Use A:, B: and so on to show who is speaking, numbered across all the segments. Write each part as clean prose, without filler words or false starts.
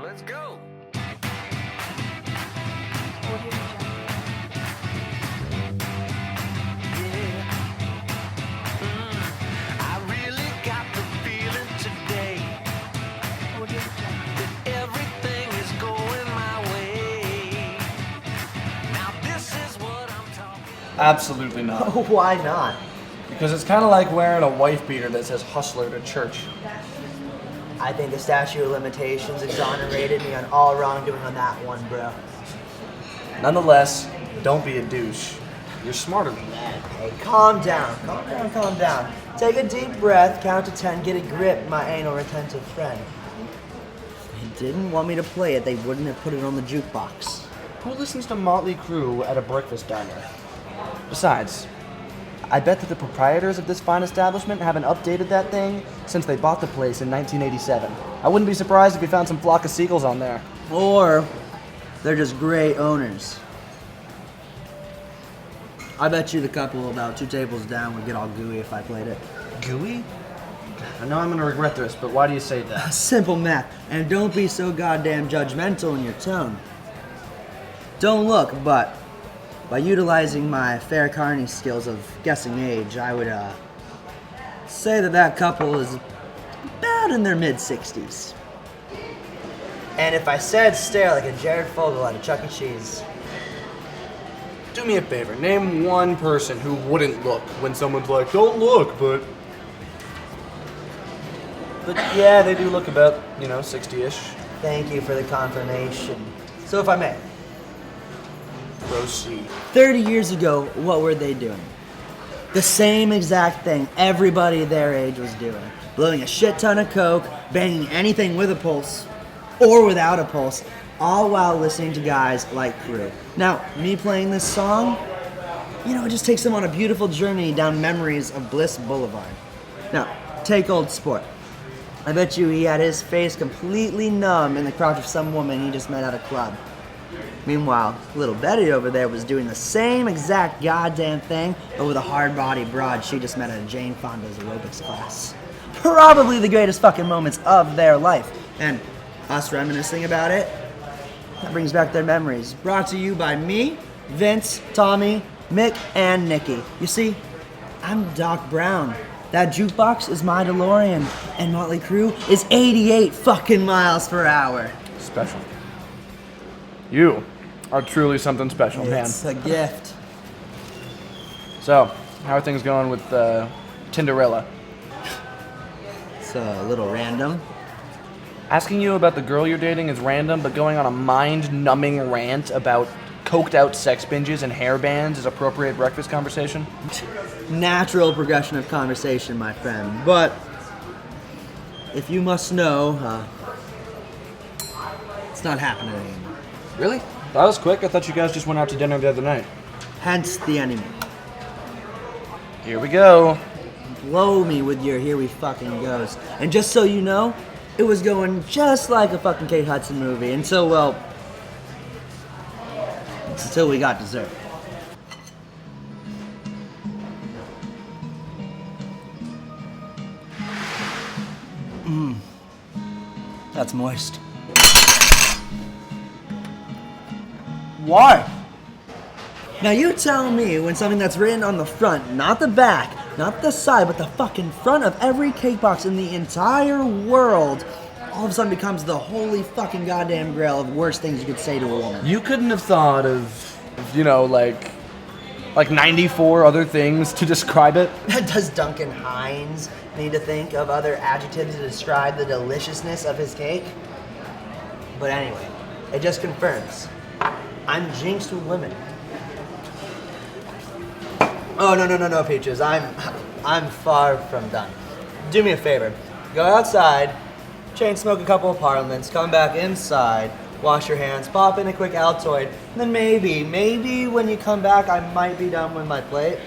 A: Let's go. I really got the feeling today that everything is going my way. Now this is what I'm talking about.
B: Absolutely not.
C: Why not?
B: Because it's kind of like wearing a wife beater that says hustler to church.
C: I think the statute of limitations exonerated me on all wrongdoing on that one, bro.
B: Nonetheless, don't be a douche. You're smarter than that.
C: Hey, calm down, calm down. Take a deep breath, count to 10, get a grip, my anal retentive friend. If they didn't want me to play it, they wouldn't have put it on the jukebox.
B: Who listens to Motley Crue at a breakfast diner? Besides, I bet that the proprietors of this fine establishment haven't updated that thing since they bought the place in 1987. I wouldn't be surprised if you found some flock of seagulls on there.
C: Or they're just great owners. I bet you the couple about 2 tables down would get all gooey if I played it.
B: Gooey? I know I'm gonna regret this, but why do you say that?
C: Simple math, and don't be so goddamn judgmental in your tone. Don't look, but by utilizing my fair carny skills of guessing age, I would say that couple is about in their mid-60s. And if I said stare like a Jared Fogle at a Chuck E. Cheese.
B: Do me a favor, name one person who wouldn't look when someone's like, don't look, but yeah, they do look about, 60-ish.
C: Thank you for the confirmation. So if I may,
B: Proceed.
C: 30 years ago, what were they doing? The same exact thing everybody their age was doing. Blowing a shit ton of coke, banging anything with a pulse, or without a pulse, all while listening to guys like Crew. Now, me playing this song, it just takes them on a beautiful journey down memories of Bliss Boulevard. Now, take Old Sport. I bet you he had his face completely numb in the crotch of some woman he just met at a club. Meanwhile, little Betty over there was doing the same exact goddamn thing, but with a hard-body broad she just met at a Jane Fonda's aerobics class. Probably the greatest fucking moments of their life. And us reminiscing about it, that brings back their memories. Brought to you by me, Vince, Tommy, Mick, and Nikki. You see, I'm Doc Brown. That jukebox is my DeLorean, and Motley Crue is 88 fucking miles per hour.
B: Special. You are truly something special, man.
C: It's a gift.
B: So, how are things going with Tinderella?
C: It's a little random.
B: Asking you about the girl you're dating is random, but going on a mind-numbing rant about coked-out sex binges and hair bands is appropriate breakfast conversation?
C: Natural progression of conversation, my friend. But if you must know, it's not happening anymore.
B: Really? That was quick. I thought you guys just went out to dinner the other night.
C: Hence the enemy.
B: Here we go.
C: Blow me with your here we fucking goes. And just so you know, it was going just like a fucking Kate Hudson movie until we got dessert. That's moist. Why? Now you tell me when something that's written on the front, not the back, not the side, but the fucking front of every cake box in the entire world, all of a sudden becomes the holy fucking goddamn grail of worst things you could say to a woman.
B: You couldn't have thought of, like 94 other things to describe it?
C: Does Duncan Hines need to think of other adjectives to describe the deliciousness of his cake? But anyway, it just confirms. I'm jinxed with women. Oh, no, Peaches. I'm far from done. Do me a favor. Go outside, chain smoke a couple of parliaments, come back inside, wash your hands, pop in a quick Altoid, and then maybe when you come back, I might be done with my plate.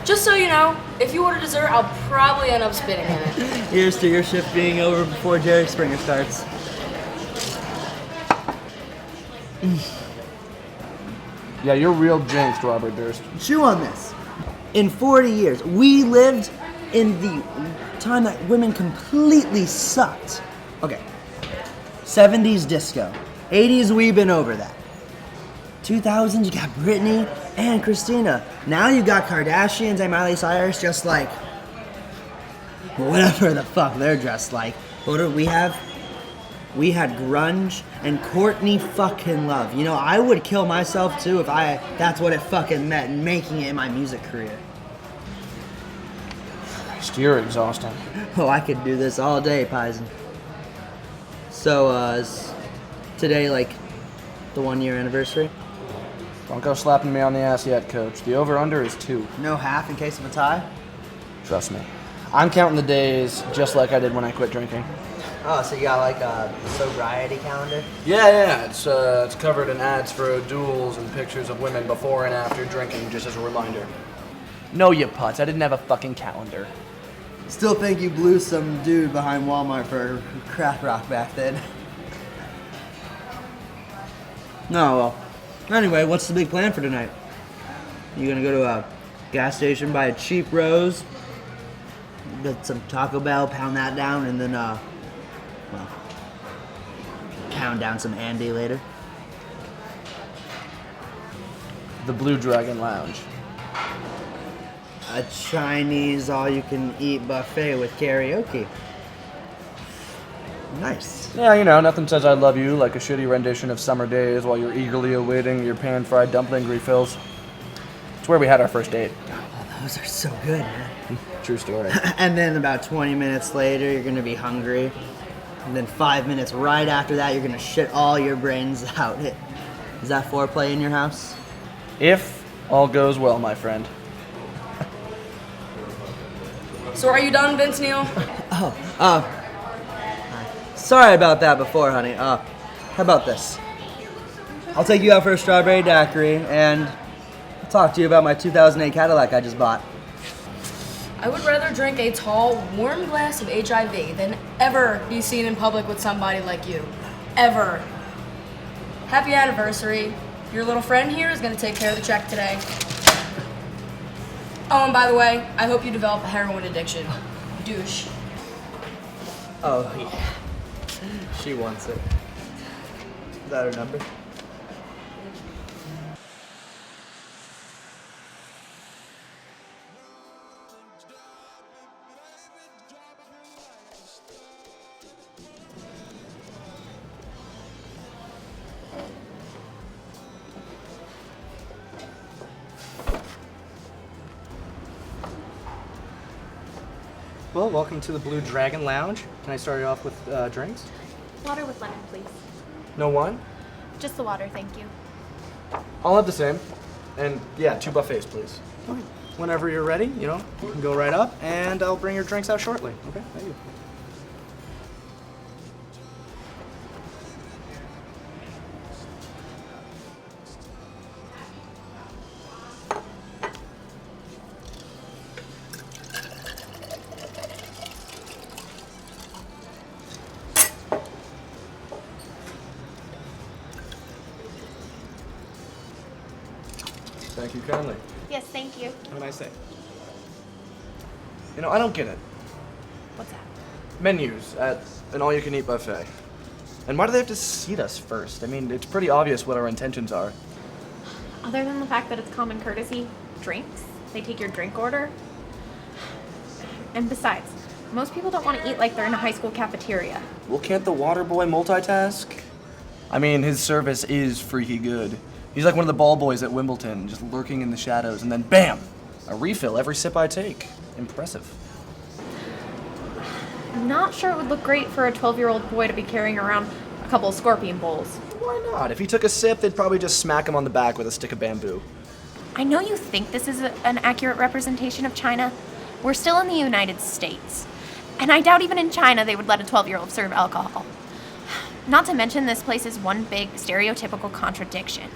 D: Just so you know, if you order dessert, I'll probably end up spitting in it.
C: Here's to your shift being over before Jerry Springer starts.
B: Yeah, you're real jinxed, Robert Durst.
C: Chew on this. In 40 years, we lived in the time that women completely sucked. Okay, 70s disco. 80s, we've been over that. 2000s, you got Britney and Christina. Now you got Kardashians and Miley Cyrus just like whatever the fuck they're dressed like. What do we have? We had grunge and Courtney fucking Love. You know, I would kill myself too if that's what it fucking meant, making it in my music career.
B: You're exhausting.
C: Oh, I could do this all day, Paisan. So, is today like the 1 year anniversary?
B: Don't go slapping me on the ass yet, Coach. The over-under is 2.
C: No half in case of a tie?
B: Trust me. I'm counting the days just like I did when I quit drinking.
C: Oh, so you got like a sobriety calendar?
B: Yeah. It's covered in ads for duels and pictures of women before and after drinking, just as a reminder. No, you putz. I didn't have a fucking calendar.
C: Still think you blew some dude behind Walmart for crack rock back then. No, well. Anyway, what's the big plan for tonight? You gonna go to a gas station, buy a cheap rose, get some Taco Bell, pound that down, and then, pound down some Andy later?
B: The Blue Dragon Lounge.
C: A Chinese all-you-can-eat buffet with karaoke. Nice.
B: Yeah, you know, nothing says I love you like a shitty rendition of Summer Days while you're eagerly awaiting your pan-fried dumpling refills. It's where we had our first date.
C: Oh, those are so good, man.
B: True story.
C: And then about 20 minutes later, you're gonna be hungry. And then 5 minutes right after that, you're gonna shit all your brains out. Is that foreplay in your house?
B: If all goes well, my friend.
D: So are you done, Vince Neil?
C: Sorry about that before, honey. How about this? I'll take you out for a strawberry daiquiri, and I'll talk to you about my 2008 Cadillac I just bought.
D: I would rather drink a tall, warm glass of HIV than ever be seen in public with somebody like you. Ever. Happy anniversary. Your little friend here is going to take care of the check today. Oh, and by the way, I hope you develop a heroin addiction. Douche.
C: Oh, yeah. She wants it. Is that her number?
E: Well, welcome to the Blue Dragon Lounge. Can I start you off with drinks?
F: Water with lemon, please.
B: No wine?
F: Just the water, thank you.
B: I'll have the same. And yeah, 2 buffets, please.
E: Okay. Whenever you're ready, you can go right up, and I'll bring your drinks out shortly. Okay, thank you.
B: Thank you kindly.
F: Yes, thank you.
E: Have a nice day.
B: You know, I don't get it.
F: What's that?
B: Menus at an all-you-can-eat buffet. And why do they have to seat us first? I mean, it's pretty obvious what our intentions are.
F: Other than the fact that it's common courtesy, drinks, they take your drink order. And besides, most people don't want to eat like they're in a high school cafeteria.
B: Well, can't the water boy multitask? I mean, his service is freaky good. He's like one of the ball boys at Wimbledon, just lurking in the shadows, and then bam! A refill every sip I take. Impressive.
F: I'm not sure it would look great for a 12-year-old boy to be carrying around a couple of scorpion bowls.
B: Why not? If he took a sip, they'd probably just smack him on the back with a stick of bamboo.
F: I know you think this is an accurate representation of China. We're still in the United States. And I doubt even in China they would let a 12-year-old serve alcohol. Not to mention this place is one big stereotypical contradiction.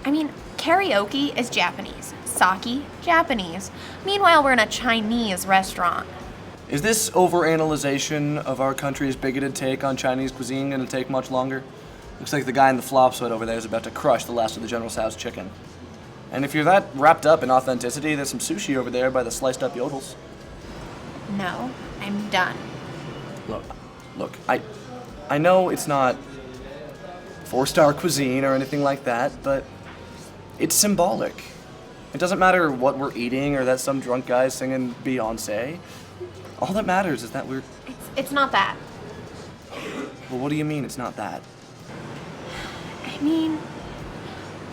F: I mean, karaoke is Japanese, sake, Japanese. Meanwhile, we're in a Chinese restaurant.
B: Is this overanalyzation of our country's bigoted take on Chinese cuisine going to take much longer? Looks like the guy in the flop sweat over there is about to crush the last of the General Tso's chicken. And if you're that wrapped up in authenticity, there's some sushi over there by the sliced up yodels.
F: No, I'm done.
B: Look, I know it's not 4-star cuisine or anything like that, but it's symbolic. It doesn't matter what we're eating or that some drunk guy's singing Beyonce. All that matters is that we're...
F: It's not that.
B: Well, what do you mean it's not that?
F: I mean...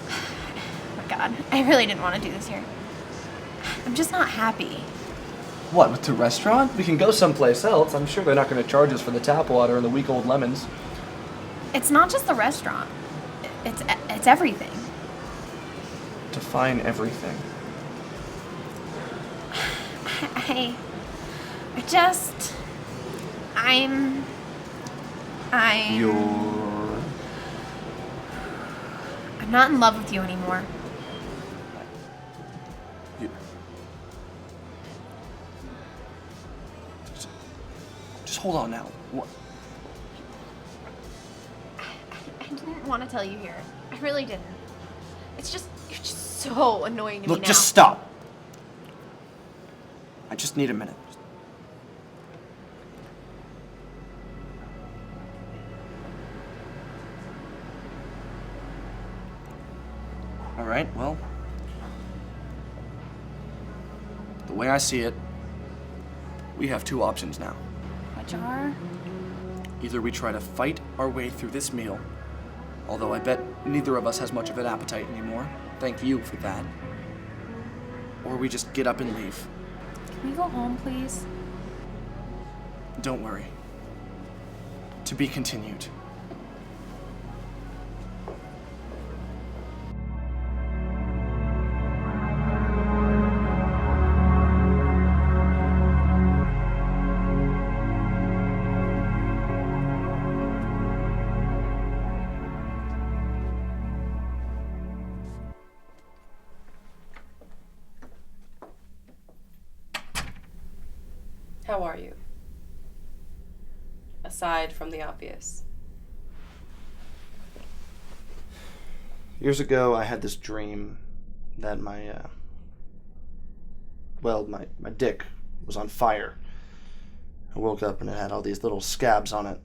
F: Oh my god, I really didn't want to do this here. I'm just not happy.
B: What, with the restaurant? We can go someplace else. I'm sure they're not going to charge us for the tap water and the week-old lemons.
F: It's not just the restaurant. It's everything.
B: Define everything.
F: I'm not in love with you anymore.
B: Just hold on now. What?
F: I didn't want to tell you here. I really didn't. You're just so annoying to me
B: Look,
F: now.
B: just stop. I just need a minute. All right, well, the way I see it, we have two options now.
F: Which are?
B: Either we try to fight our way through this meal, although I bet neither of us has much of an appetite anymore. Thank you for that. Or we just get up and leave.
F: Can we go home, please?
B: Don't worry. To be continued.
G: How are you? Aside from the obvious.
B: Years ago, I had this dream that my dick was on fire. I woke up and it had all these little scabs on it.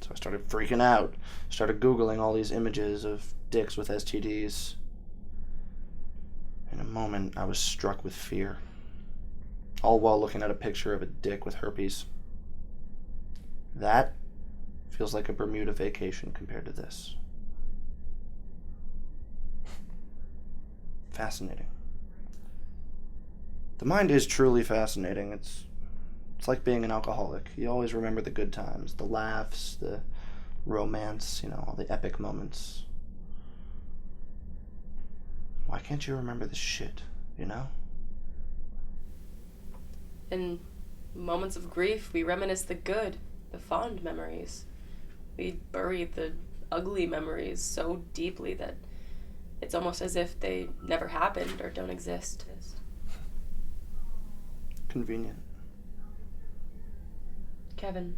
B: So I started freaking out. Started Googling all these images of dicks with STDs. In a moment, I was struck with fear. All while looking at a picture of a dick with herpes. That feels like a Bermuda vacation compared to this. Fascinating. The mind is truly fascinating. It's like being an alcoholic. You always remember the good times, the laughs, the romance, all the epic moments. Why can't you remember the shit,
G: In moments of grief, we reminisce the good, the fond memories. We bury the ugly memories so deeply that it's almost as if they never happened or don't exist.
B: Convenient.
G: Kevin,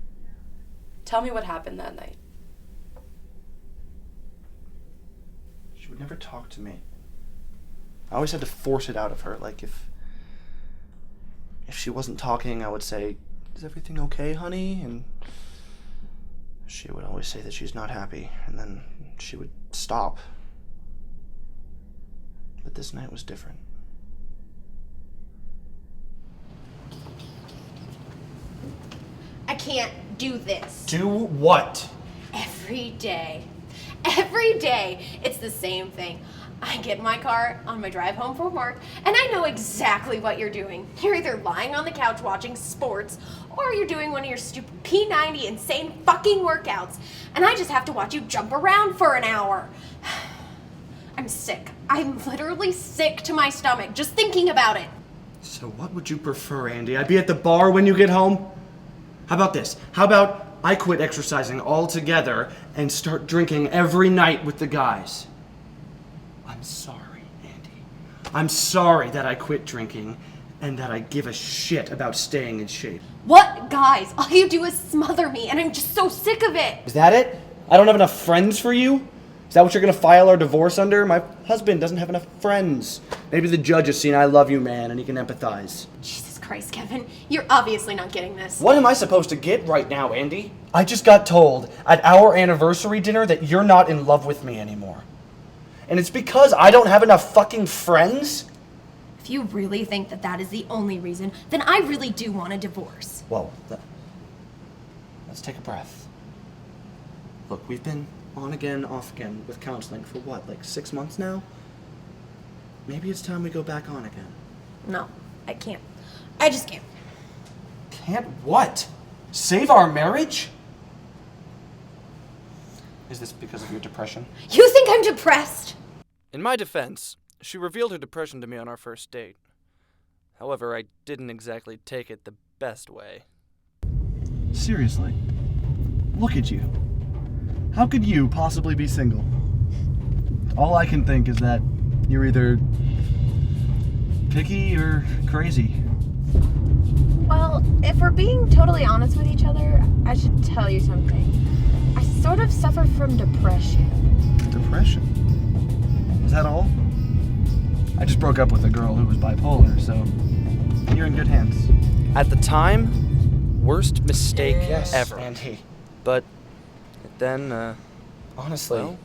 G: tell me what happened that night.
B: She would never talk to me. I always had to force it out of her, like if she wasn't talking, I would say, "Is everything okay, honey?" And she would always say that she's not happy, and then she would stop. But this night was different.
H: I can't do this.
B: Do what?
H: Every day. Every day, it's the same thing. I get in my car on my drive home from work, and I know exactly what you're doing. You're either lying on the couch watching sports, or you're doing one of your stupid P90 insane fucking workouts, and I just have to watch you jump around for an hour. I'm sick. I'm literally sick to my stomach just thinking about it.
B: So what would you prefer, Andy? I be at the bar when you get home? How about this? How about I quit exercising altogether and start drinking every night with the guys? I'm sorry, Andy. I'm sorry that I quit drinking and that I give a shit about staying in shape.
H: What guys? All you do is smother me, and I'm just so sick of it.
B: Is that it? I don't have enough friends for you? Is that what you're gonna file our divorce under? My husband doesn't have enough friends. Maybe the judge has seen I love you, man, and he can empathize.
H: Jesus Christ. Christ, Kevin. You're obviously not getting this.
B: What am I supposed to get right now, Andy? I just got told at our anniversary dinner that you're not in love with me anymore. And it's because I don't have enough fucking friends?
H: If you really think that that is the only reason, then I really do want a divorce.
B: Whoa. Let's take a breath. Look, we've been on again, off again with counseling for what, like 6 months now? Maybe it's time we go back on again.
H: No, I can't. I just can't.
B: Can't what? Save our marriage? Is this because of your depression?
H: You think I'm depressed?
I: In my defense, she revealed her depression to me on our first date. However, I didn't exactly take it the best way.
B: Seriously. Look at you. How could you possibly be single? All I can think is that you're either picky or crazy.
J: Well, if we're being totally honest with each other, I should tell you something. I sort of suffer from depression.
B: Depression? Is that all? I just broke up with a girl who was bipolar, so you're in good hands.
I: At the time, worst mistake ever.
B: Andy.
I: But then,
B: Honestly,
I: well,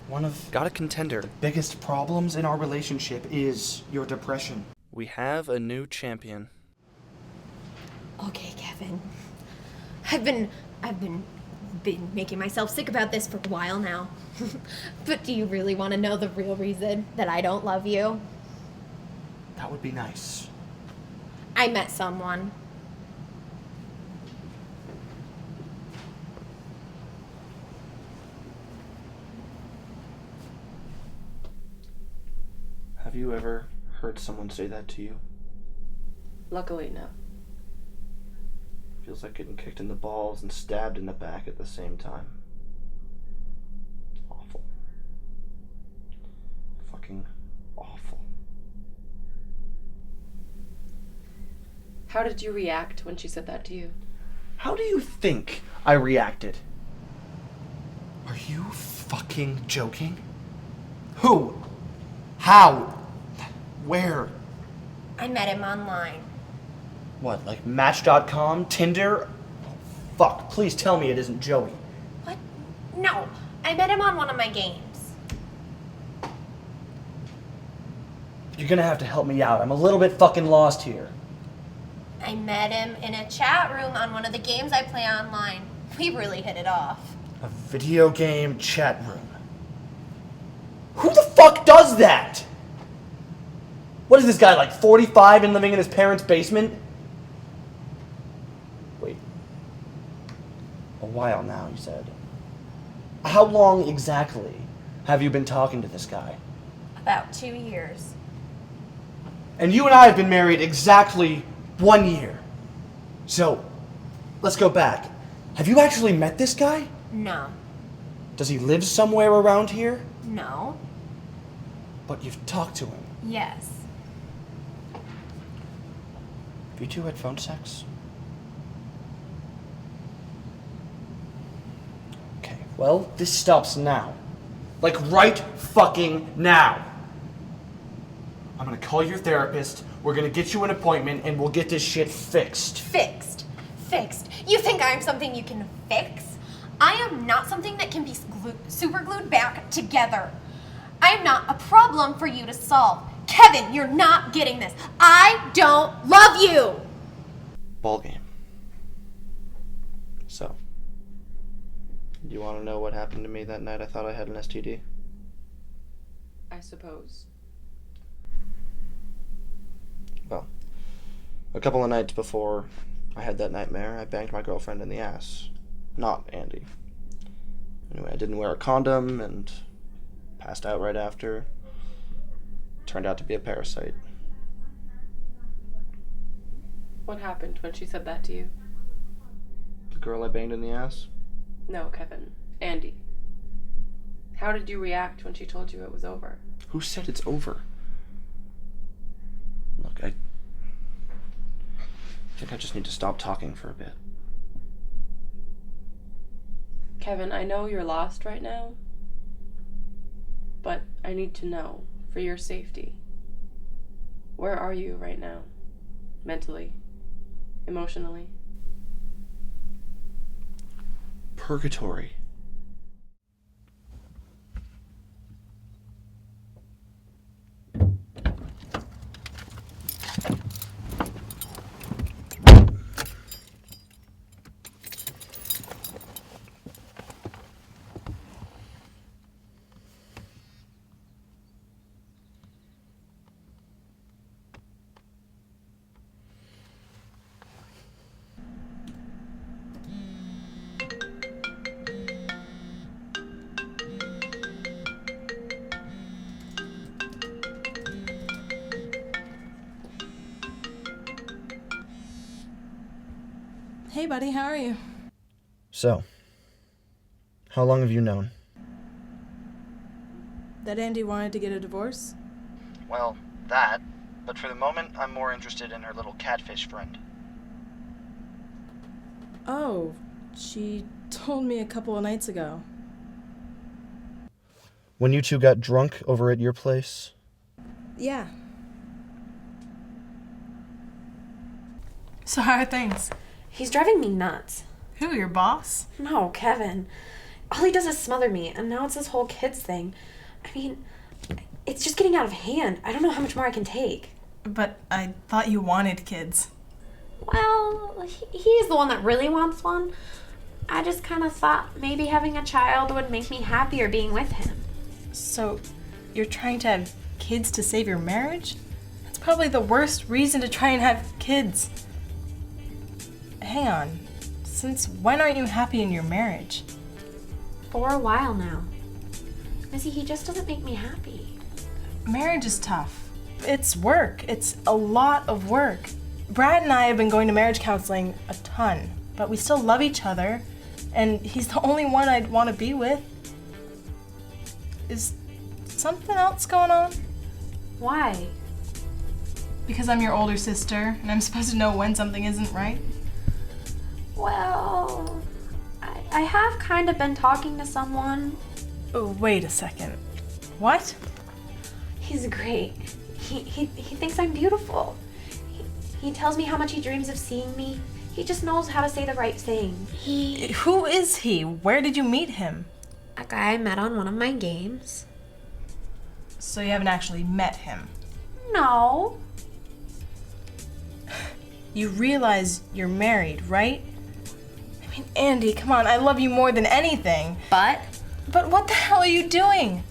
B: one of
I: got a contender.
B: the biggest problems in our relationship is your depression.
I: We have a new champion.
H: Okay, Kevin. I've been making myself sick about this for a while now. But do you really want to know the real reason that I don't love you?
B: That would be nice.
H: I met someone.
B: Have you ever heard someone say that to you?
G: Luckily, no.
B: Feels like getting kicked in the balls and stabbed in the back at the same time. Awful. Fucking awful.
G: How did you react when she said that to you?
B: How do you think I reacted? Are you fucking joking? Who? How? Where?
H: I met him online.
B: What, like Match.com? Tinder? Oh, fuck, please tell me it isn't Joey.
H: What? No, I met him on one of my games.
B: You're gonna have to help me out. I'm a little bit fucking lost here.
H: I met him in a chat room on one of the games I play online. We really hit it off.
B: A video game chat room. Who the fuck does that? What is this guy, like 45 and living in his parents' basement? Wait. A while now, you said. How long exactly have you been talking to this guy?
H: About 2 years.
B: And you and I have been married exactly 1 year. So, let's go back. Have you actually met this guy?
H: No.
B: Does he live somewhere around here?
H: No.
B: But you've talked to him.
H: Yes.
B: Have you two had phone sex? Okay, well, this stops now. Like, right fucking now. I'm gonna call your therapist, we're gonna get you an appointment, and we'll get this shit fixed.
H: Fixed. Fixed. You think I'm something you can fix? I am not something that can be super glued back together. I am not a problem for you to solve. Kevin, you're not getting this. I don't love you.
B: Ball game. So, do you want to know what happened to me that night I thought I had an STD?
G: I suppose.
B: Well, a couple of nights before I had that nightmare, I banged my girlfriend in the ass. Not Andy. Anyway, I didn't wear a condom and passed out right after. Turned out to be a parasite.
G: What happened when she said that to you?
B: The girl I banged in the ass?
G: No, Kevin. Andy. How did you react when she told you it was over?
B: Who said it's over? Look, I think I just need to stop talking for a bit.
G: Kevin, I know you're lost right now, but I need to know, for your safety. Where are you right now? mentally, emotionally.
K: Purgatory.
L: Hey, buddy, how are you?
B: So, how long have you known?
L: That Andy wanted to get a divorce?
B: Well, that. But for the moment, I'm more interested in her little catfish friend.
L: Oh, she told me a couple of nights ago.
B: When you two got drunk over at your place?
L: Yeah. So how are things?
M: He's driving me nuts.
L: Who, your boss?
M: No, Kevin. All he does is smother me, and now it's this whole kids thing. I mean, it's just getting out of hand. I don't know how much more I can take.
L: But I thought you wanted kids.
M: Well, he's the one that really wants one. I just kind of thought maybe having a child would make me happier being with him.
L: So, you're trying to have kids to save your marriage? That's probably the worst reason to try and have kids. Hang on. Since when aren't you happy in your marriage?
M: For a while now. Missy, he just doesn't make me happy.
L: Marriage is tough. It's work. It's a lot of work. Brad and I have been going to marriage counseling a ton, but we still love each other, and he's the only one I'd want to be with. Is something else going on?
M: Why?
L: Because I'm your older sister, and I'm supposed to know when something isn't right?
M: Well, I have kind of been talking to someone.
L: Oh, wait a second. What?
M: He's great. He thinks I'm beautiful. He tells me how much he dreams of seeing me. He just knows how to say the right thing.
L: Who is he? Where did you meet him?
M: A guy I met on one of my games.
L: So you haven't actually met him?
M: No.
L: You realize you're married, right? I mean, Andy, come on, I love you more than anything.
M: But
L: what the hell are you doing?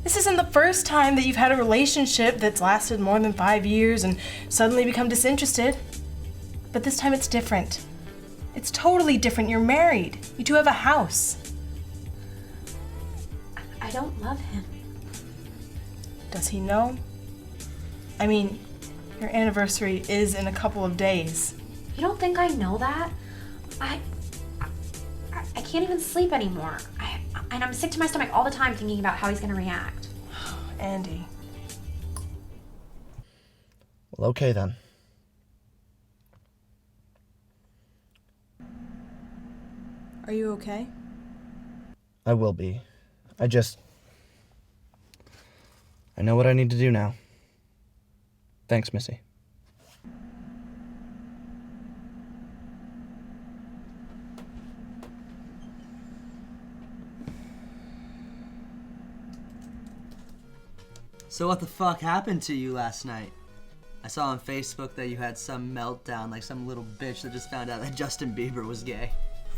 L: This isn't the first time that you've had a relationship that's lasted more than 5 years and suddenly become disinterested. But this time it's different. It's totally different. You're married. You two have a house.
M: I don't love him.
L: Does he know? I mean, your anniversary is in a couple of days.
M: You don't think I know that? I can't even sleep anymore. And I'm sick to my stomach all the time thinking about how he's gonna react.
L: Andy.
B: Well, okay then.
L: Are you okay?
B: I will be. I know what I need to do now. Thanks, Missy.
C: So what the fuck happened to you last night? I saw on Facebook that you had some meltdown like some little bitch that just found out that Justin Bieber was gay.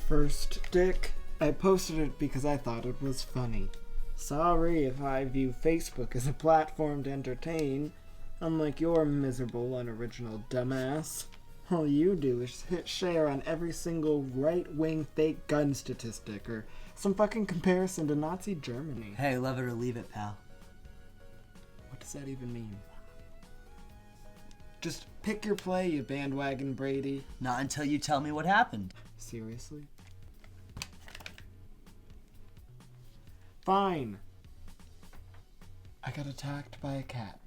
N: First, Dick, I posted it because I thought it was funny. Sorry if I view Facebook as a platform to entertain, unlike your miserable, unoriginal dumbass. All you do is hit share on every single right-wing fake gun statistic or some fucking comparison to Nazi Germany.
C: Hey, love it or leave it, pal.
N: What does that even mean? Just pick your play, you bandwagon Brady.
C: Not until you tell me what happened.
N: Seriously? Fine. I got attacked by a cat.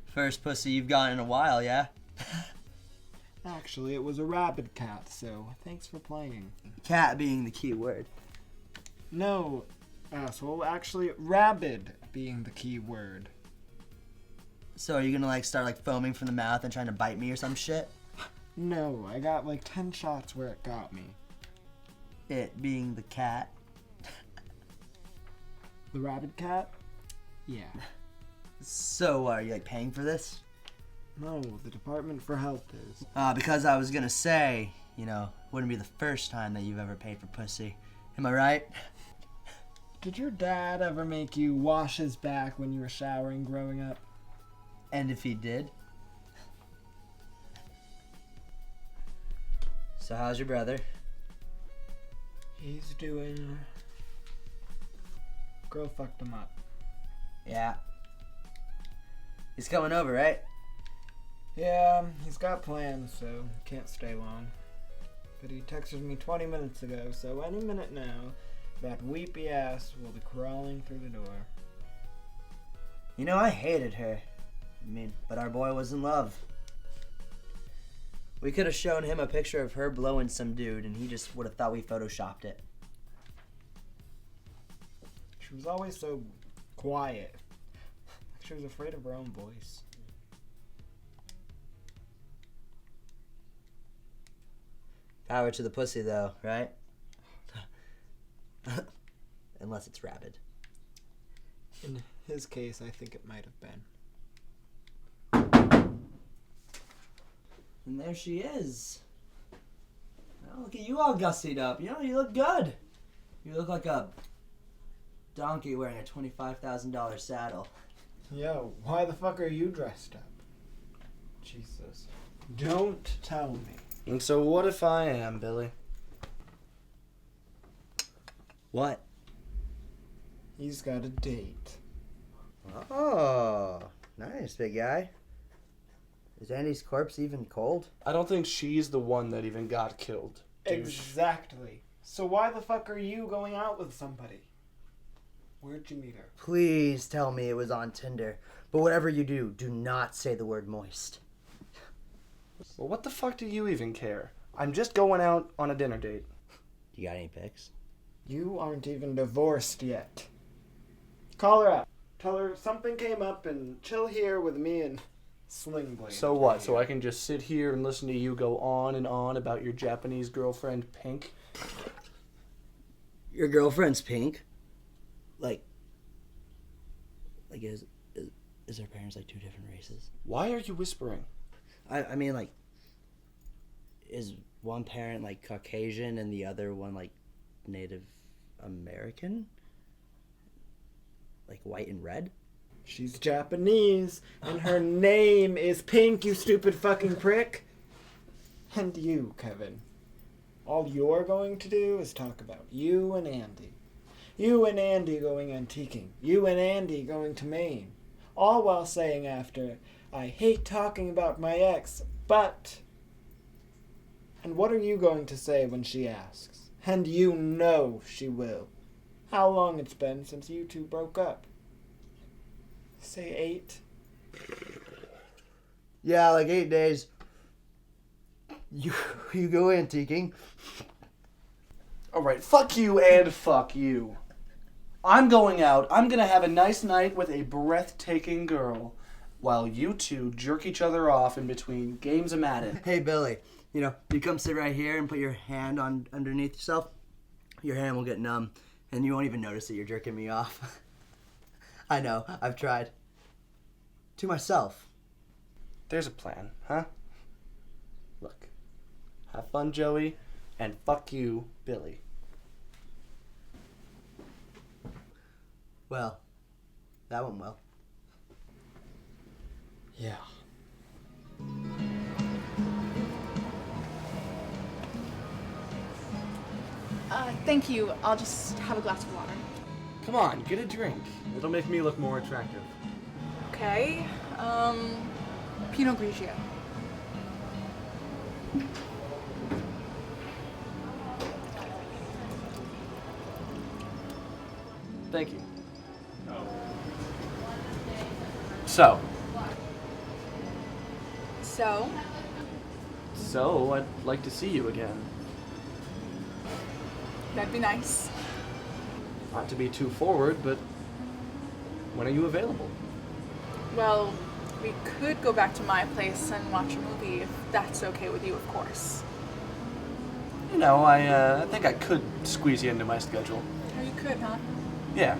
C: First pussy you've gotten in a while, yeah?
N: Actually, it was a rabid cat, so thanks for playing.
C: Cat being the key word.
N: No, asshole. Actually, rabid being the key word.
C: So are you gonna like start like foaming from the mouth and trying to bite me or some shit?
N: No, I got like 10 shots where it got me.
C: It being the cat.
N: The rabid cat? Yeah.
C: So are you like paying for this?
N: No, the Department for Health is.
C: Because I was gonna say, you know, wouldn't be the first time that you've ever paid for pussy. Am I right?
N: Did your dad ever make you wash his back when you were showering growing up?
C: And if he did? So how's your brother?
N: He's doing... Girl fucked him up.
C: Yeah. He's coming over, right?
N: Yeah, he's got plans, so can't stay long. But he texted me 20 minutes ago, so any minute now, that weepy ass will be crawling through the door.
C: You know, I hated her. I mean, but our boy was in love. We could have shown him a picture of her blowing some dude, and he just would have thought we photoshopped it.
N: She was always so quiet. She was afraid of her own voice.
C: Power to the pussy, though, right? Unless it's rabid.
N: In his case, I think it might have been.
C: And there she is. Oh, look at you all gussied up. You know, you look good. You look like a donkey wearing a $25,000 saddle.
N: Yo, why the fuck are you dressed up? Jesus. Don't tell me.
B: And so what if I am, Billy?
C: What?
N: He's got a date.
C: Oh, nice, big guy. Is Andy's corpse even cold?
B: I don't think she's the one that even got killed. Douche.
N: Exactly. So why the fuck are you going out with somebody? Where'd you meet her?
C: Please tell me it was on Tinder. But whatever you do, do not say the word moist.
B: Well, what the fuck do you even care? I'm just going out on a dinner date.
C: You got any pics?
N: You aren't even divorced yet. Call her up. Tell her something came up and chill here with me and Sling Blade.
B: So what? So I can just sit here and listen to you go on and on about your Japanese girlfriend, Pink?
C: Your girlfriend's pink? Like is her parents like two different races?
B: Why are you whispering?
C: I mean, like, is one parent like Caucasian and the other one like Native American? Like white and red?
N: She's Japanese, and her name is Pink, you stupid fucking prick. And you, Kevin. All you're going to do is talk about you and Andy. You and Andy going antiquing. You and Andy going to Maine. All while saying after, I hate talking about my ex, but... And what are you going to say when she asks? And you know she will. How long it's been since you two broke up? Say 8?
C: Yeah, like 8 days. You go antiquing.
B: Alright, fuck you and fuck you. I'm going out. I'm gonna have a nice night with a breathtaking girl while you two jerk each other off in between games of Madden.
C: Hey, Billy, you know, you come sit right here and put your hand on underneath yourself. Your hand will get numb, and you won't even notice that you're jerking me off. I know, I've tried. To myself.
B: There's a plan, huh? Look, have fun, Joey, and fuck you, Billy.
C: Well, that went well.
N: Yeah.
O: Thank you. I'll just have a glass of water.
B: Come on, get a drink. It'll make me look more attractive.
O: Okay. Pinot Grigio.
B: Thank you. So, I'd like to see you again.
O: That'd be nice.
B: Not to be too forward, but when are you available?
O: Well, We could go back to my place and watch a movie if that's okay with you, of course.
I: You know, I think I could squeeze you into my schedule.
O: Oh, you could, huh?
I: Yeah.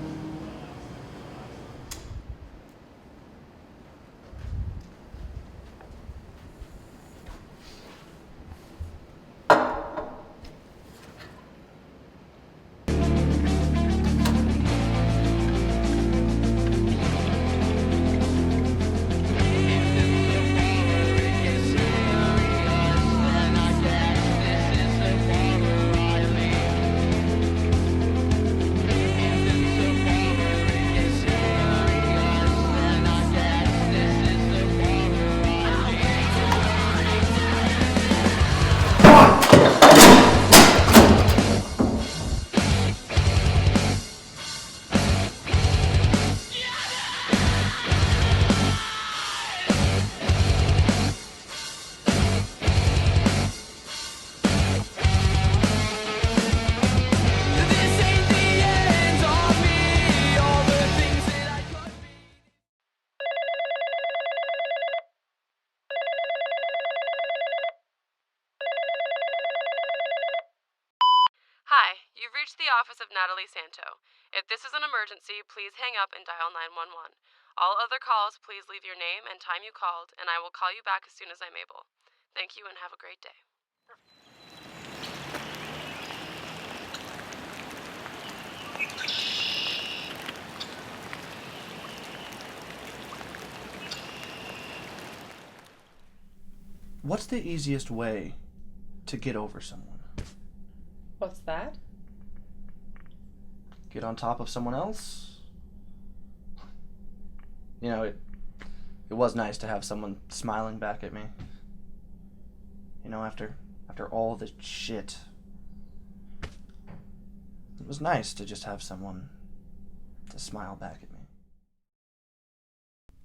P: Hi, you've reached the office of Natalie Santo. If this is an emergency, please hang up and dial 911. All other calls, please leave your name and time you called, and I will call you back as soon as I'm able. Thank you and have a great day.
I: What's the easiest way to get over someone?
G: What's that?
I: Get on top of someone else? You know, it was nice to have someone smiling back at me. You know, after all the shit. It was nice to just have someone to smile back at me.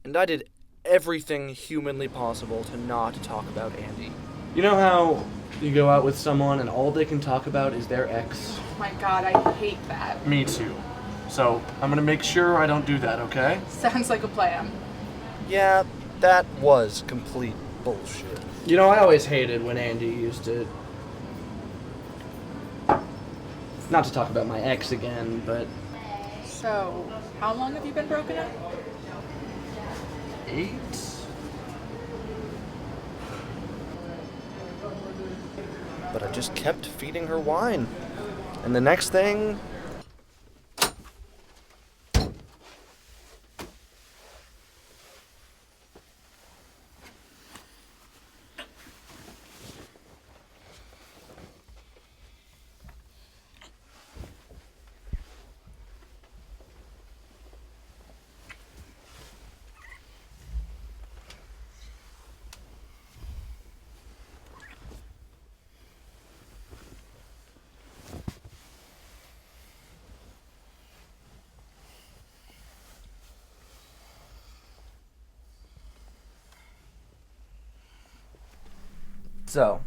I: And I did everything humanly possible to not talk about Andy. You know how you go out with someone and all they can talk about is their ex?
O: Oh my god, I hate that.
I: Me too. So, I'm gonna make sure I don't do that, okay?
O: Sounds like a plan.
I: Yeah, that was complete bullshit. You know, I always hated when Andy used to... Not to talk about my ex again, but...
O: So, how long have you been broken up?
I: 8? But I just kept feeding her wine. And the next thing... So,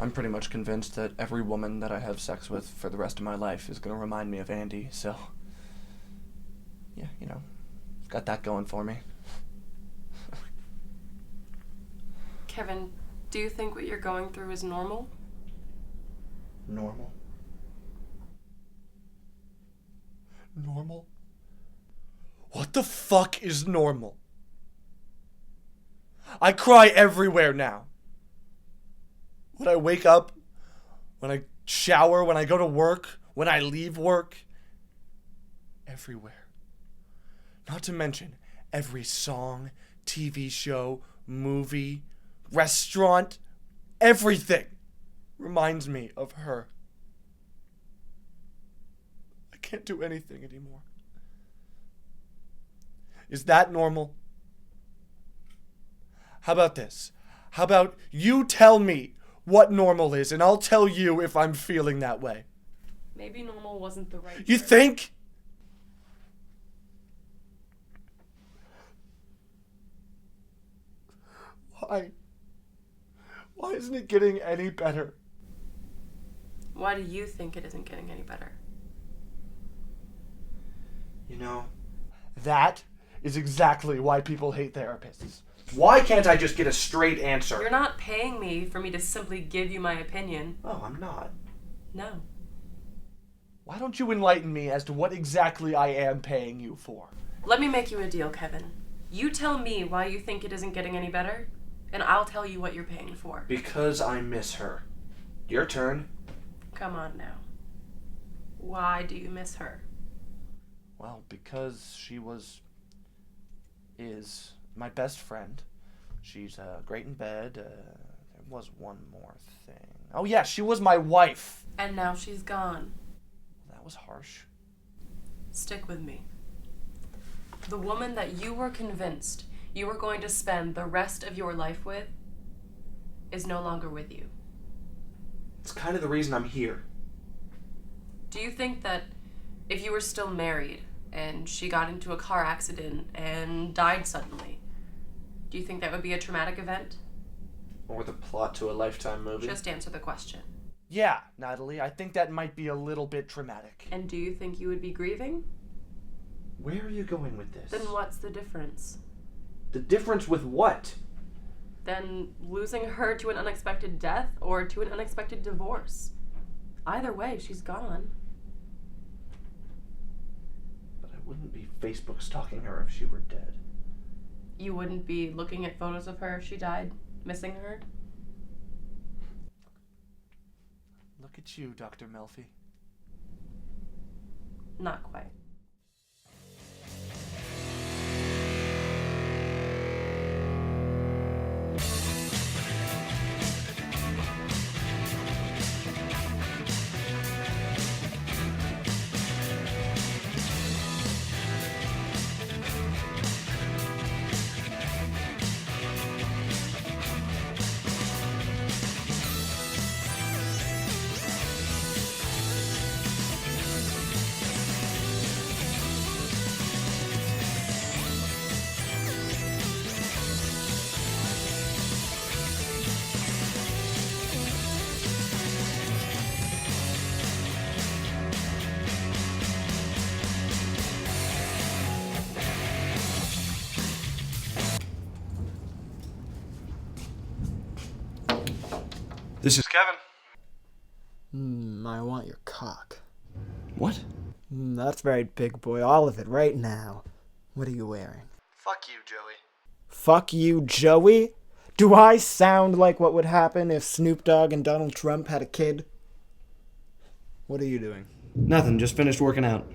I: I'm pretty much convinced that every woman that I have sex with for the rest of my life is going to remind me of Andy, so... Yeah, you know, got that going for me.
G: Kevin, do you think what you're going through is normal?
I: Normal? Normal? What the fuck is normal? I cry everywhere now. When I wake up, when I shower, when I go to work, when I leave work. Everywhere. Not to mention every song, TV show, movie, restaurant, everything reminds me of her. I can't do anything anymore. Is that normal? How about this? How about you tell me what normal is, and I'll tell you if I'm feeling that way.
G: Maybe normal wasn't the right
I: You
G: word.
I: think? Why? Why isn't it getting any better?
G: Why do you think it isn't getting any better?
I: You know, that
B: is exactly why people hate therapists. Why can't I just get a straight answer?
P: You're not paying me for me to simply give you my opinion.
B: Oh, I'm not.
P: No.
B: Why don't you enlighten me as to what exactly I am paying you for?
P: Let me make you a deal, Kevin. You tell me why you think it isn't getting any better, and I'll tell you what you're paying for.
B: Because I miss her. Your turn.
P: Come on now. Why do you miss her?
B: Well, because she is my best friend. She's great in bed. There was one more thing. Oh yeah, she was my wife.
P: And now she's gone.
B: That was harsh.
P: Stick with me. The woman that you were convinced you were going to spend the rest of your life with is no longer with you.
B: It's kind of the reason I'm here.
P: Do you think that if you were still married and she got into a car accident and died suddenly, do you think that would be a traumatic event?
B: Or the plot to a Lifetime movie?
P: Just answer the question.
B: Yeah, Natalie, I think that might be a little bit traumatic.
P: And do you think you would be grieving?
B: Where are you going with this?
P: Then what's the difference?
B: The difference with what?
P: Then losing her to an unexpected death or to an unexpected divorce. Either way, she's gone.
B: But I wouldn't be Facebook stalking her if she were dead.
P: You wouldn't be looking at photos of her if she died, missing her?
B: Look at you, Dr. Melfi.
P: Not quite.
B: This is Kevin.
N: I want your cock.
B: What?
N: That's right, big boy. All of it right now. What are you wearing?
B: Fuck you, Joey.
N: Fuck you, Joey? Do I sound like what would happen if Snoop Dogg and Donald Trump had a kid? What are you doing?
B: Nothing, just finished working out.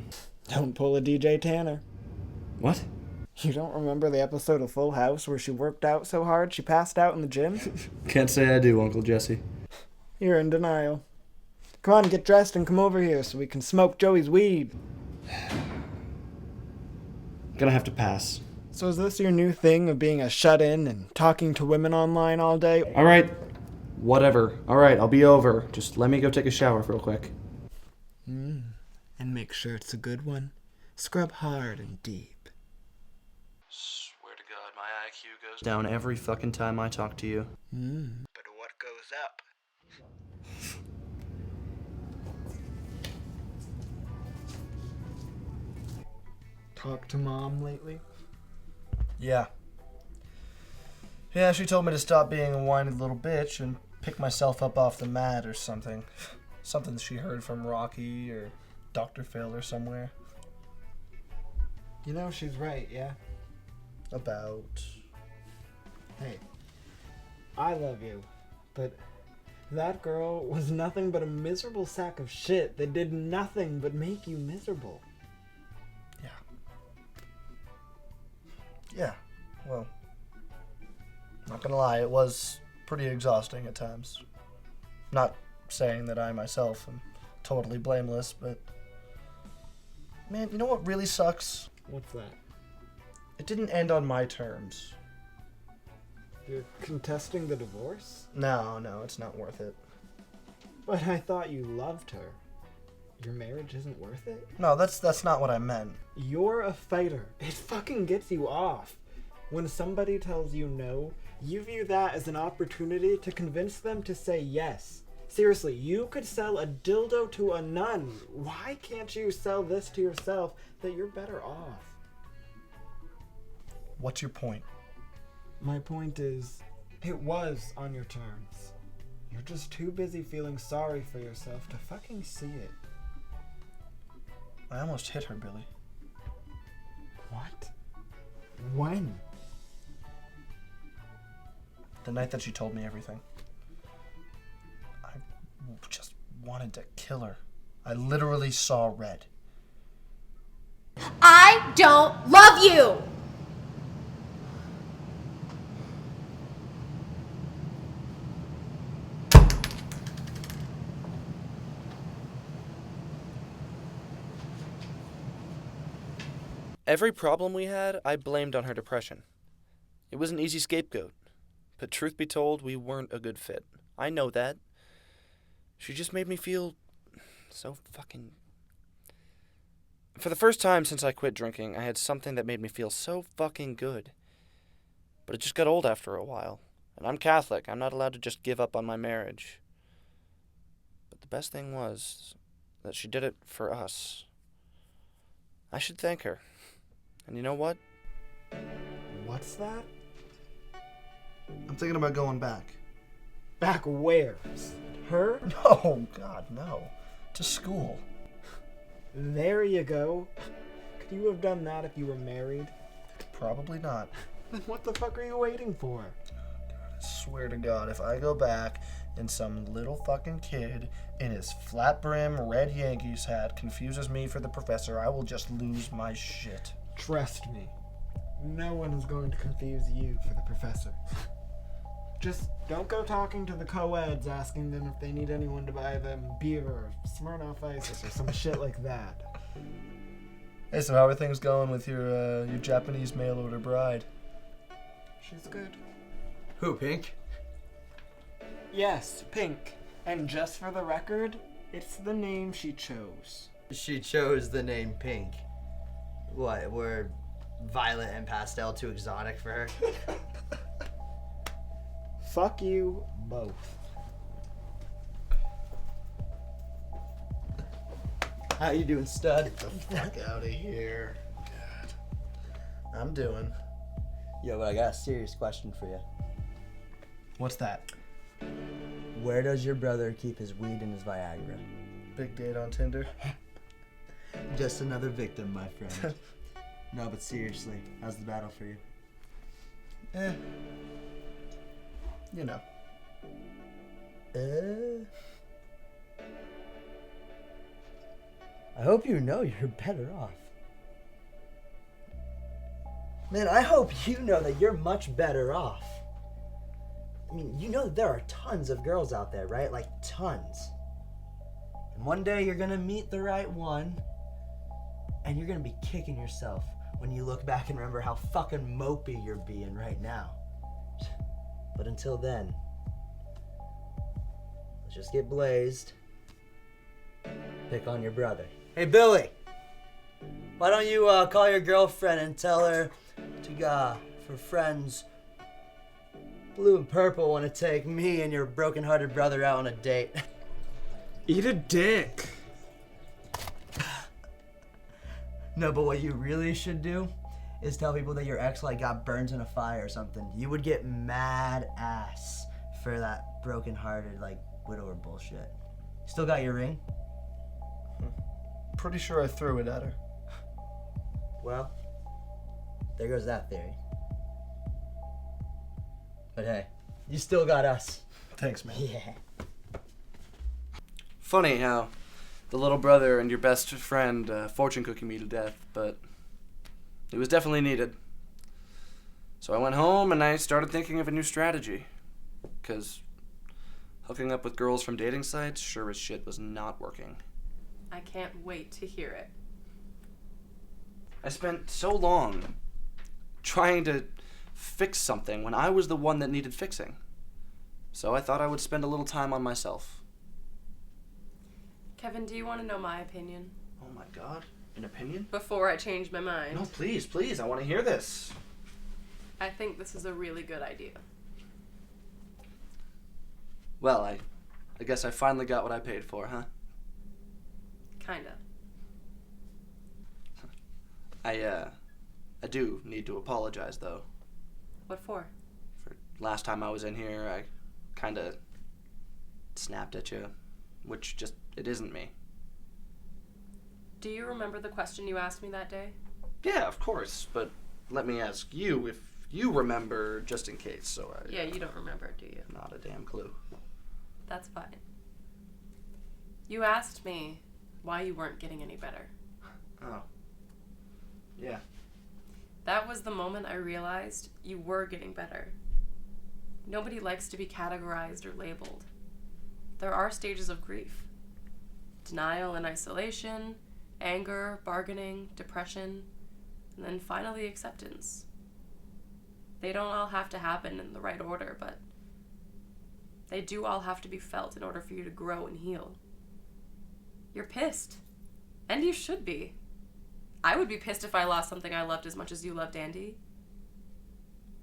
N: Don't pull a DJ Tanner.
B: What?
N: You don't remember the episode of Full House where she worked out so hard she passed out in the gym?
B: Can't say I do, Uncle Jesse.
N: You're in denial. Come on, get dressed and come over here so we can smoke Joey's weed.
B: Gonna have to pass.
N: So is this your new thing of being a shut-in and talking to women online all day?
B: Alright. Whatever. Alright, I'll be over. Just let me go take a shower real quick.
N: And make sure it's a good one. Scrub hard and deep.
I: Swear to God, my IQ goes
B: Down every fucking time I talk to you.
N: But what goes up? Talk to Mom lately?
B: Yeah. Yeah, she told me to stop being a whiny little bitch and pick myself up off the mat or something. Something she heard from Rocky or Dr. Phil or somewhere.
N: You know she's right, yeah?
B: About...
N: Hey, I love you, but that girl was nothing but a miserable sack of shit that did nothing but make you miserable.
B: Yeah, well, not gonna lie, it was pretty exhausting at times. Not saying that I myself am totally blameless, but... Man, you know what really sucks?
N: What's that?
B: It didn't end on my terms.
N: You're contesting the divorce?
B: No, it's not worth it.
N: But I thought you loved her. Your marriage isn't worth it?
B: No, that's not what I meant.
N: You're a fighter. It fucking gets you off. When somebody tells you no, you view that as an opportunity to convince them to say yes. Seriously, you could sell a dildo to a nun. Why can't you sell this to yourself that you're better off?
B: What's your point?
N: My point is, it was on your terms. You're just too busy feeling sorry for yourself to fucking see it.
B: I almost hit her, Billy.
N: What? When?
B: The night that she told me everything. I just wanted to kill her. I literally saw red.
H: I don't love you!
I: Every problem we had, I blamed on her depression. It was an easy scapegoat. But truth be told, we weren't a good fit. I know that. She just made me feel so fucking... For the first time since I quit drinking, I had something that made me feel so fucking good. But it just got old after a while. And I'm Catholic. I'm not allowed to just give up on my marriage. But the best thing was that she did it for us. I should thank her. And you know what?
N: What's that?
B: I'm thinking about going back.
N: Back where? Her?
B: No, God, no. To school.
N: There you go. Could you have done that if you were married?
B: Probably not.
N: Then what the fuck are you waiting for?
B: I swear to God, if I go back and some little fucking kid in his flat brim red Yankees hat confuses me for the professor, I will just lose my shit.
N: Trust me. No one is going to confuse you for the professor. Just don't go talking to the co-eds asking them if they need anyone to buy them beer or Smirnoff Ices or some shit like that.
B: Hey, so how are things going with your Japanese mail order bride?
N: She's good.
C: Who, Pink?
N: Yes, Pink. And just for the record, it's the name she chose.
C: She chose the name Pink. What, were violet and pastel too exotic for her?
N: Fuck you both.
C: How you doing, stud?
B: Get the fuck out of here. God. I'm doing.
C: Yo, but I got a serious question for you.
B: What's that?
C: Where does your brother keep his weed and his Viagra?
B: Big date on Tinder?
C: Just another victim, my friend. No, but seriously, how's the battle for you?
B: You know.
C: I hope you know you're better off. Man, I hope you know that you're much better off. I mean, you know that there are tons of girls out there, right? Like, tons. And one day you're gonna meet the right one, and you're gonna be kicking yourself when you look back and remember how fucking mopey you're being right now. But until then, let's just get blazed. Pick on your brother. Hey, Billy! Why don't you call your girlfriend and tell her to, for friends, blue and purple want to take me and your broken-hearted brother out on a date.
N: Eat a dick.
C: No, but what you really should do is tell people that your ex got burns in a fire or something. You would get mad ass for that broken-hearted widower bullshit. Still got your ring?
B: Pretty sure I threw it at her.
C: Well, there goes that theory. But hey, you still got us.
B: Thanks, man.
C: Yeah.
I: Funny how the little brother and your best friend fortune cooking me to death, but it was definitely needed. So I went home and I started thinking of a new strategy. Because hooking up with girls from dating sites sure as shit was not working.
G: I can't wait to hear it.
I: I spent so long trying to fix something when I was the one that needed fixing. So I thought I would spend a little time on myself.
G: Kevin, do you want to know my opinion?
I: Oh my God, an opinion?
G: Before I change my mind.
I: No, please, please, I want to hear this.
G: I think this is a really good idea.
I: Well, I guess I finally got what I paid for, huh?
G: Kinda.
I: I
B: I do need to apologize, though.
G: What for?
B: For last time I was in here, I kind of snapped at you, which just, it isn't me.
G: Do you remember the question you asked me that day?
B: Yeah, of course, but let me ask you if you remember, just in case, so I...
G: Yeah, you don't remember, do you?
B: Not a damn clue.
G: That's fine. You asked me why you weren't getting any better.
B: Oh. Yeah.
G: That was the moment I realized you were getting better. Nobody likes to be categorized or labeled. There are stages of grief. Denial and isolation, anger, bargaining, depression, and then finally acceptance. They don't all have to happen in the right order, but they do all have to be felt in order for you to grow and heal. You're pissed. And you should be. I would be pissed if I lost something I loved as much as you loved Andy.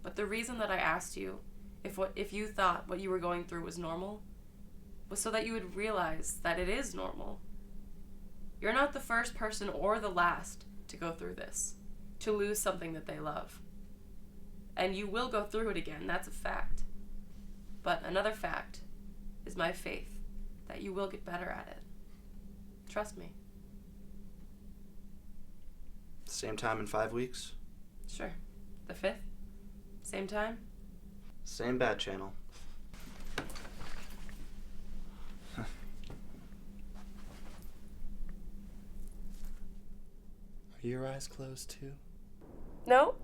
G: But the reason that I asked you if you thought what you were going through was normal was so that you would realize that it is normal. You're not the first person or the last to go through this, to lose something that they love. And you will go through it again, that's a fact. But another fact is my faith that you will get better at it. Trust me.
B: Same time in 5 weeks?
G: Sure. The 5th? Same time?
B: Same bad channel.
Q: Are your eyes closed too?
G: No?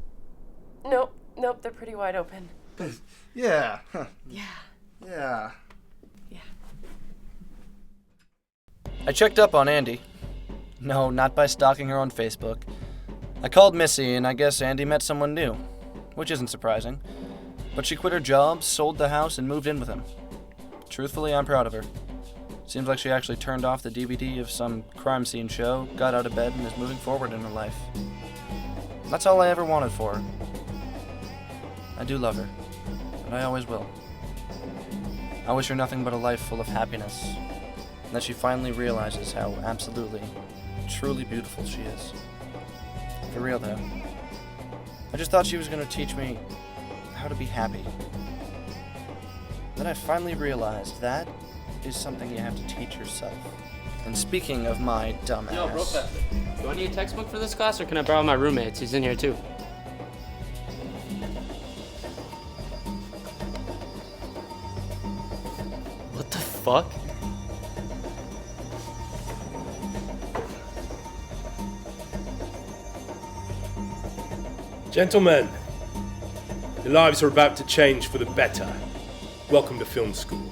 G: Nope, they're pretty wide open.
B: Yeah.
G: Yeah.
B: Yeah.
I: I checked up on Andy. No, not by stalking her on Facebook. I called Missy, and I guess Andy met someone new, which isn't surprising. But she quit her job, sold the house, and moved in with him. Truthfully, I'm proud of her. Seems like she actually turned off the DVD of some crime scene show, got out of bed, and is moving forward in her life. That's all I ever wanted for her. I do love her, and I always will. I wish her nothing but a life full of happiness, and that she finally realizes how absolutely, truly beautiful she is. For real, though. I just thought she was going to teach me how to be happy. Then I finally realized that is something you have to teach yourself. And speaking of my dumbass...
R: Yo, bro, do I need a textbook for this class, or can I borrow my roommate's? He's in here, too. What the fuck?
S: Gentlemen, your lives are about to change for the better. Welcome to film school.